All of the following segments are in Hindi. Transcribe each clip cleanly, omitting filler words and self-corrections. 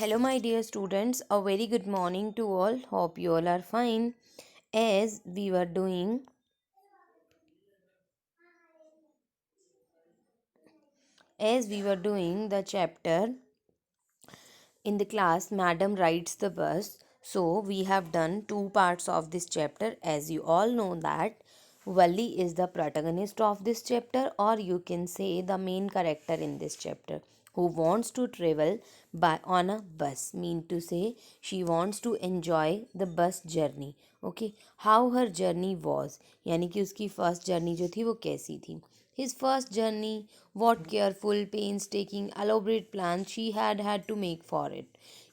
Hello, my dear students. A very good morning to all. Hope you all are fine. As we were doing, the chapter in the class, Madam Rides the Bus. So we have done two parts of this chapter. As you all know that Valli is the protagonist of this chapter, or you can say the main character in this chapter, who wants to travel by on a bus. Mean to say she wants to enjoy the bus journey. Okay, how her journey was, यानी कि उसकी फर्स्ट जर्नी जो थी वो कैसी थी. His first journey, what careful, painstaking, elaborate plans she had to make for it.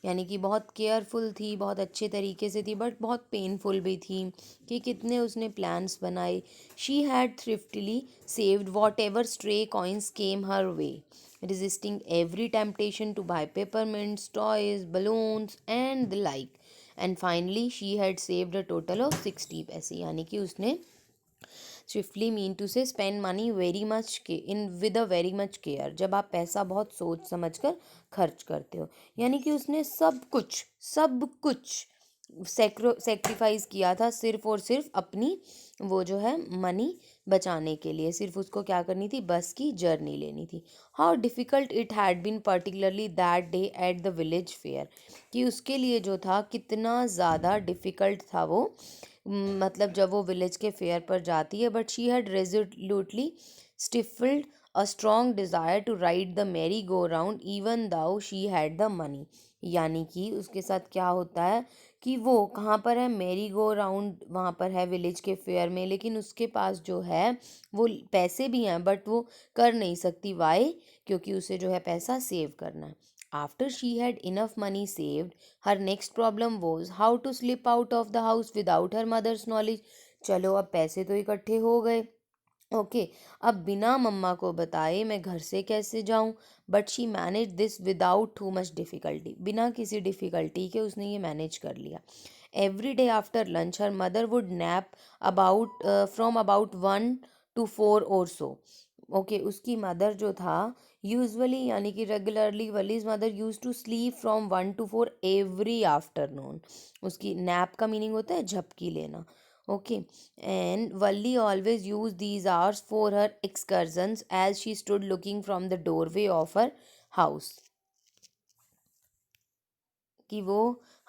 यानी कि बहुत केयरफुल थी, बहुत अच्छे तरीके से थी, बट बहुत पेनफुल भी थी कि कितने उसने प्लान्स बनाए. She had thriftily saved whatever stray coins came her way, resisting every temptation to buy peppermints, toys, balloons, and the like. And finally, she had saved a total of 60 पैसे. यानी कि उसने स्विफ्टली मीन टू से स्पेंड मनी वेरी मच के in with a very much care. जब आप पैसा बहुत सोच समझ कर खर्च करते हो, यानी कि उसने सब कुछ सेक्रीफाइस किया था सिर्फ और सिर्फ अपनी वो जो है मनी बचाने के लिए. सिर्फ उसको क्या करनी थी, बस की जर्नी लेनी थी. How difficult it had been particularly that day at the village fair, कि उसके लिए जो था कितना ज़्यादा डिफ़िकल्ट था वो. मतलब जब वो विलेज के फेयर पर जाती है, but she had resolutely stifled a strong desire to ride the merry go round even though she had the money. यानी कि उसके साथ क्या होता है कि वो कहाँ पर है, मैरी गो राउंड वहाँ पर है विलेज के फेयर में, लेकिन उसके पास जो है वो पैसे भी हैं, बट वो कर नहीं सकती. वाई? क्योंकि उसे जो है पैसा सेव करना है. After she had enough money saved, her next problem was how to slip out of the house without her mother's knowledge. चलो, अब पैसे तो इकट्ठे हो गए. ओके, अब बिना मम्मा को बताए मैं घर से कैसे जाऊं. But she manage this without too much difficulty. बिना किसी डिफ़िकल्टी के उसने ये मैनेज कर लिया. Every day after lunch her mother would nap about from about 1 to 4 और सो. ओके, उसकी मदर जो था यूजुअली, यानी कि regularly, Valli's mother used to sleep from 1 to 4 every afternoon. उसकी नैप का मीनिंग होता है झपकी लेना. Okay, and Valli always used these hours for her excursions as she stood looking from the doorway of her house. कि वो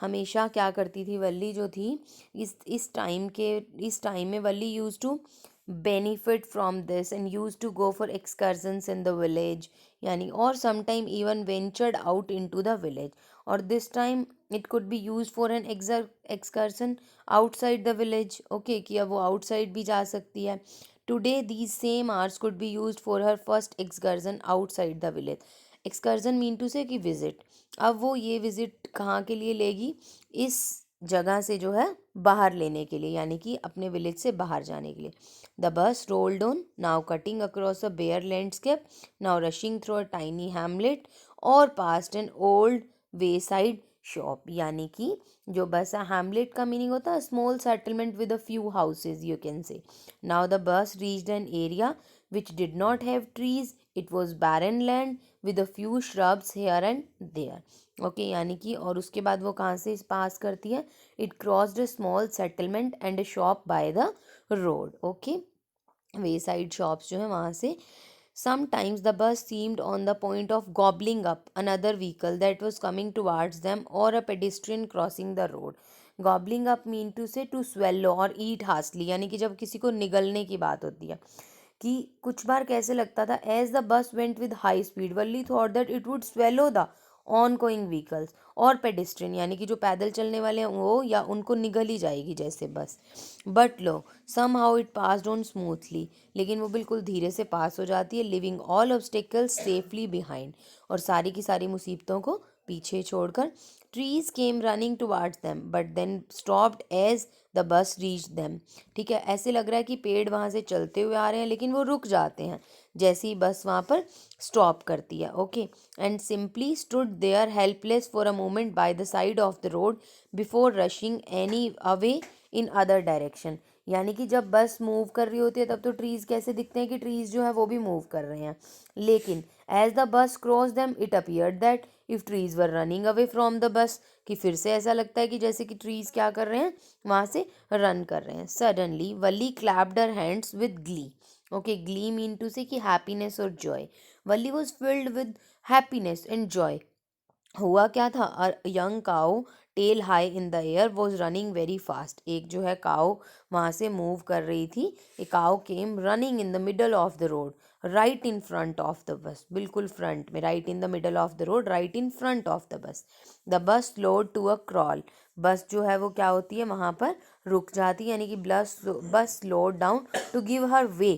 हमेशा क्या करती थी, वल्ली जो थी, इस टाइम में Valli used to benefit from this and used to go for excursions in the village. यानी और sometime even ventured out into the village. और this time it could be used for an excursion outside the village. Okay, कि अब वो आउटसाइड भी जा सकती है. Today these same hours could be used for her first excursion outside the village. Excursion mean to say कि विजिट. अब वो ये विजिट कहाँ के लिए लेगी, इस जगह से जो है बाहर लेने के लिए, यानी कि अपने विलेज से बाहर जाने के लिए. The bus rolled on, now cutting across a bare landscape, now rushing through a tiny hamlet और past an old wayside shop. यानी कि जो बस है, हैमलेट का मीनिंग होता है small settlement with a few houses, you can से. Now the bus reached an area which did not have trees. It was barren land with a few shrubs here and there. Okay, यानी कि और उसके बाद वो कहाँ से पास करती है, it crossed a small settlement and a shop by the road. Okay, way side shops जो है वहाँ से. Sometimes the bus seemed on the point of gobbling up another vehicle that was coming towards them or a pedestrian crossing the road. Gobbling up mean to say to swallow or eat hastily, यानी कि जब किसी को निगलने की बात होती है. कि कुछ बार कैसे लगता था, as the bus went with high speed Valli thought that it would swallow the ongoing vehicles और पेडिस्ट्रियन, यानी कि जो पैदल चलने वाले हैं वो या उनको निगल ही जाएगी जैसे बस. But lo, somehow it passed on smoothly, लेकिन वो बिल्कुल धीरे से पास हो जाती है. Leaving all obstacles safely behind, और सारी की सारी मुसीबतों को पीछे छोड़कर. Trees came running towards them but then stopped as the bus reach them. ठीक है, ऐसे लग रहा है कि पेड़ वहाँ से चलते हुए आ रहे हैं, लेकिन वो रुक जाते हैं जैसे ही बस वहाँ पर स्टॉप करती है. Okay, and simply stood there helpless for a moment by the side of the road before rushing any away in other direction. यानी कि जब बस मूव कर रही होती है तब तो ट्रीज़ कैसे दिखते हैं कि ट्रीज़ जो है वो भी मूव कर रहे हैं, लेकिन as the bus cross them it appeared that if trees were running away from the bus, कि फिर से ऐसा लगता है कि जैसे कि ट्रीज क्या कर रहे हैं, वहाँ से रन कर रहे हैं. Suddenly Valli clapped her hands with glee. Okay, glee mean to say कि हैप्पीनेस और joy. Valli was filled with happiness and joy. हुआ क्या था, a young cow tail high in the air was running very fast. एक जो है काउ वहाँ से मूव कर रही थी. A cow came running in the middle of the road right in front of the bus. बिल्कुल फ्रंट में, right in the middle of the road, right in front of the bus. The bus slowed to a crawl. Bus जो है वो क्या होती है, वहाँ पर रुक जाती है, यानी कि bus slowed down to give her way,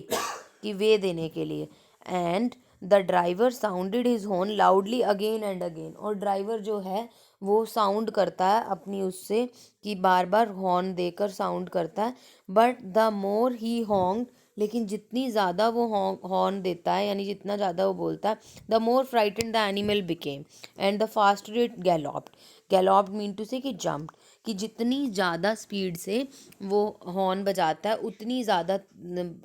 कि वे देने के लिए. And the driver sounded his horn loudly again and again. और ड्राइवर जो है वो साउंड करता है अपनी उससे, कि बार बार हॉर्न देकर साउंड करता है. But the more he Hong, लेकिन जितनी ज़्यादा वो हॉर्न देता है, यानी जितना ज़्यादा वो बोलता है, the more frightened the animal became and the faster it galloped. Galloped mean to say कि जम्प्ड, कि जितनी ज़्यादा स्पीड से वो हॉर्न बजाता है उतनी ज़्यादा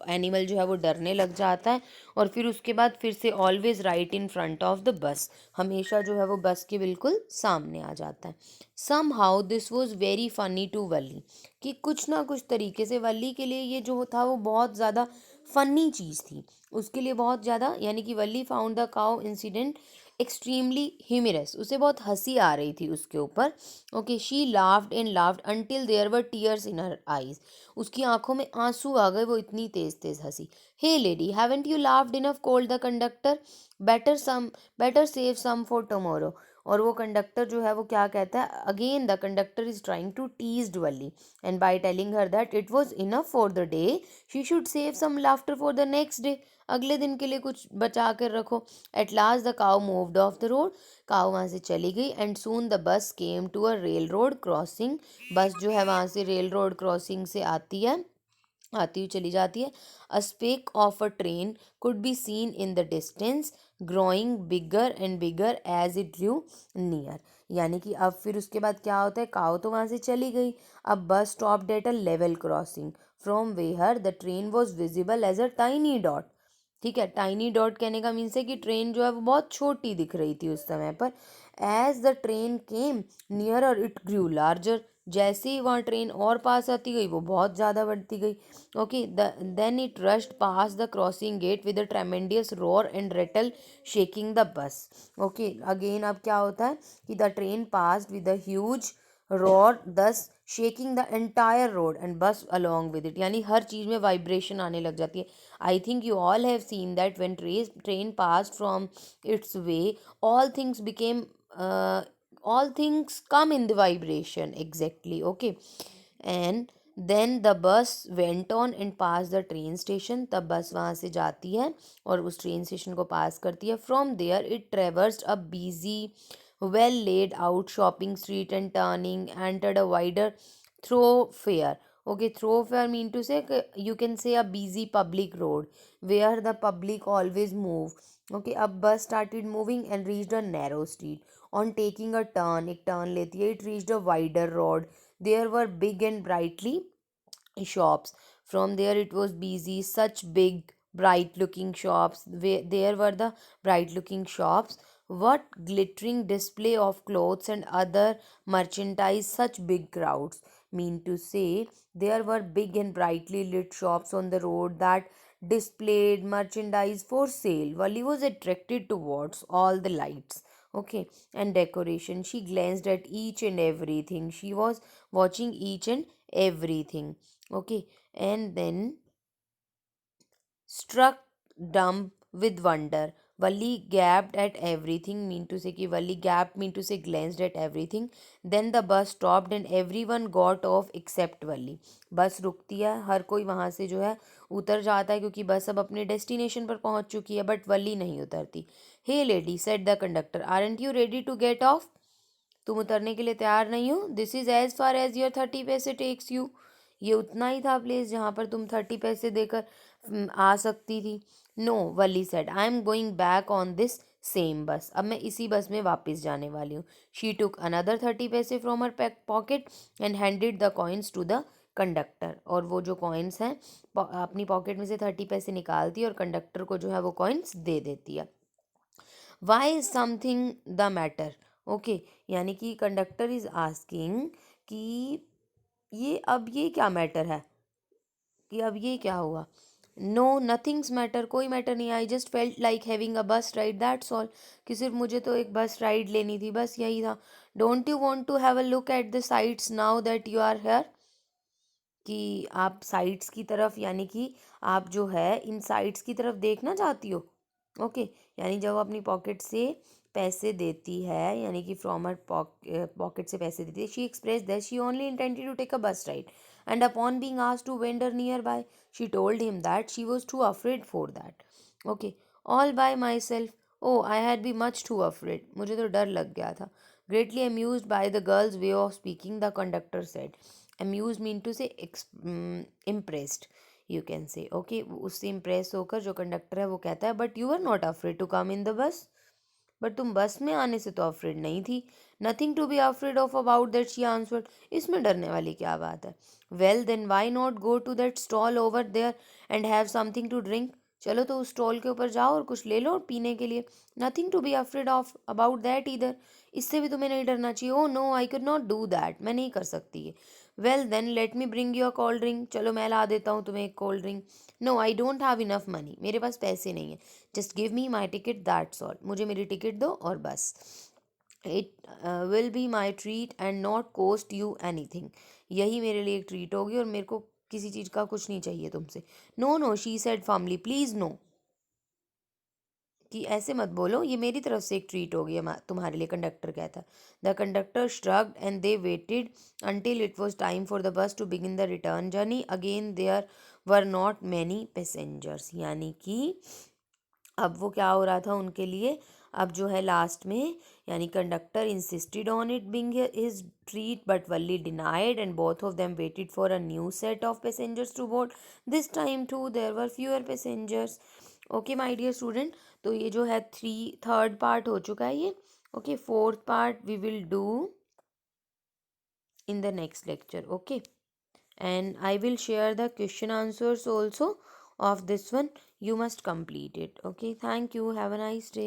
एनिमल जो है वो डरने लग जाता है. और फिर उसके बाद फिर से always right in front of the बस, हमेशा जो है वो बस के बिल्कुल सामने आ जाता है. Somehow this was very funny to Valli, कि कुछ ना कुछ तरीके से वली के लिए ये जो था वो बहुत ज़्यादा फनी चीज़ थी उसके लिए, बहुत ज़्यादा, यानी कि Valli found the cow incident extremely humorous. उसे बहुत हंसी आ रही थी उसके ऊपर. Okay, she laughed and laughed until there were tears in her eyes. उसकी आंखों में आंसू आ गए, वो इतनी तेज तेज हंसी. Hey lady, haven't you laughed enough, called the conductor. Better some better save some for tomorrow. और वो कंडक्टर जो है वो क्या कहता है, again the conductor is trying to tease Valli, and by telling her that it was enough for the day she should save some laughter for the next day. अगले दिन के लिए कुछ बचा कर रखो. At last the cow moved of the road. Cow वहाँ से चली गई. And soon the bus came to a railroad crossing. Bus जो है वहाँ से रेल रोड क्रॉसिंग से आती हुई चली जाती है. A speck of a train could be seen in the distance growing bigger and bigger as it drew near. यानी कि अब फिर उसके बाद क्या होता है, काऊ तो वहाँ से चली गई. अब bus stopped at a level crossing. From where the train was visible as a tiny dot. ठीक है, टाइनी डॉट कहने का मीन्स है कि ट्रेन जो है वो बहुत छोटी दिख रही थी उस समय पर. As the train came nearer it grew larger. जैसे ही वहाँ ट्रेन और पास आती गई वो बहुत ज़्यादा बढ़ती गई. Okay, then it rushed past the crossing gate with a tremendous roar and rattle shaking the bus. Okay, again अब क्या होता है कि the train passed with a huge roar thus shaking the entire road and bus along with it. यानी हर चीज़ में वाइब्रेशन आने लग जाती है. I think you all have seen that when train passed from its way, all things became all things come in the vibration exactly. Okay, and then the bus went on and passed the train station. तब बस वहाँ से जाती है और उस ट्रेन स्टेशन को पास करती है. From there it traversed a busy, well laid out shopping street and turning entered a wider thoroughfare. Okay, thoroughfare mean to say you can say a busy public road where the public always move. Okay, अब bus started moving and reached a narrow street. On taking a turn, एक turn लेती है, it reached a wider road. There were big and brightly shops. From there it was busy, such big, bright looking shops. There were the bright looking shops. What glittering display of clothes and other merchandise, such big crowds. Mean to say, there were big and brightly lit shops on the road that displayed merchandise for sale. Wally was attracted towards all the lights. Okay, and decoration. She glanced at each and everything. She was watching each and everything. Okay, and then struck dumb with wonder. Valli gaped at everything, mean to say कि Valli gaped mean to say glanced at everything. Then the bus stopped and everyone got off except Valli. बस रुकती है, हर कोई वहाँ से जो है उतर जाता है क्योंकि बस अब अपने डेस्टिनेशन पर पहुँच चुकी है, बट वल्ली नहीं उतरती. Hey lady, said the conductor, aren't you ready to get off. तुम उतरने के लिए तैयार नहीं हो. This is as far as your 30 पैसे टेक्स यू. ये उतना ही था प्लेस जहाँ पर तुम 30 पैसे देकर आ सकती थी. No, Valli said, I am going back on this same bus. अब मैं इसी बस में वापस जाने वाली हूँ. शी टुक अनदर 30 पैसे from her pocket and handed the coins to the conductor. और वो जो कॉइन्स हैं अपनी पॉकेट में से 30 पैसे निकालती है और कंडक्टर को जो है वो कॉइन्स दे देती है. Why is something the matter. Okay, यानी कि कंडक्टर इज आस्किंग कि ये क्या मैटर है, कि अब ये क्या हुआ. नो नथिंग्स मैटर, कोई मैटर नहीं. I just felt like having a bus ride, that's all. कि सिर्फ मुझे तो एक बस राइड लेनी थी, बस यही था. Don't you want to have a look at the sights now that you are here. कि आप साइट्स की तरफ, यानी कि आप जो है इन साइट्स की तरफ देखना चाहती हो. ओके, यानी जब वो अपनी पॉकेट से पैसे देती है, यानी कि फ्रॉम हर पॉकेट से पैसे देती है, she express that she only intended to take a bus ride, and upon being asked to wander nearby, she told him that she was too afraid for that. Okay, all by myself. Oh I had be much too afraid, मुझे तो डर लग गया था. Greatly amused by the girl's way of speaking, the conductor said. Amuse mean to say impressed, you can से. ओके, उससे इम्प्रेस होकर जो कंडक्टर है वो कहता है, but you are not afraid to come in the bus. But तुम बस में आने से तो अफ्रेड नहीं थी. Nothing to be afraid of about that, she answered. इसमें डरने वाली क्या बात है. Well then why not go to that stall over there and have something to drink. चलो तो उस स्टॉल के ऊपर जाओ और कुछ ले लो पीने के लिए. Nothing to be afraid of about that इधर, इससे भी तुम्हें नहीं डरना चाहिए. Oh no I could not do that, मैं नहीं कर सकती है. Well then let me bring you a cold drink, चलो मैं ला देता हूँ तुम्हें एक cold drink. No I don't have enough money, मेरे पास पैसे नहीं है. Just give me my ticket that's all, मुझे मेरी टिकट दो और बस. It will be my treat and not cost you anything, यही मेरे लिए एक ट्रीट होगी और मेरे को किसी चीज़ का कुछ नहीं चाहिए तुमसे. No no she said firmly, please no. कि ऐसे मत बोलो, ये मेरी तरफ से एक ट्रीट होगी तुम्हारे लिए, कंडक्टर कहता. The conductor shrugged and they waited until it was time for the bus to begin the return journey. Again there were not many passengers, यानी कि अब वो क्या हो रहा था उनके लिए, अब जो है लास्ट में, यानी conductor insisted on it being his treat but Valli denied, and both of them waited for a new set of passengers to board. This time too there were fewer passengers. Okay my dear student, तो ये जो है थर्ड पार्ट हो चुका है ये. Okay, fourth part we will do in the next lecture. Okay, and I will share the question answers also of this one. You must complete it. Okay, thank you, have a nice day.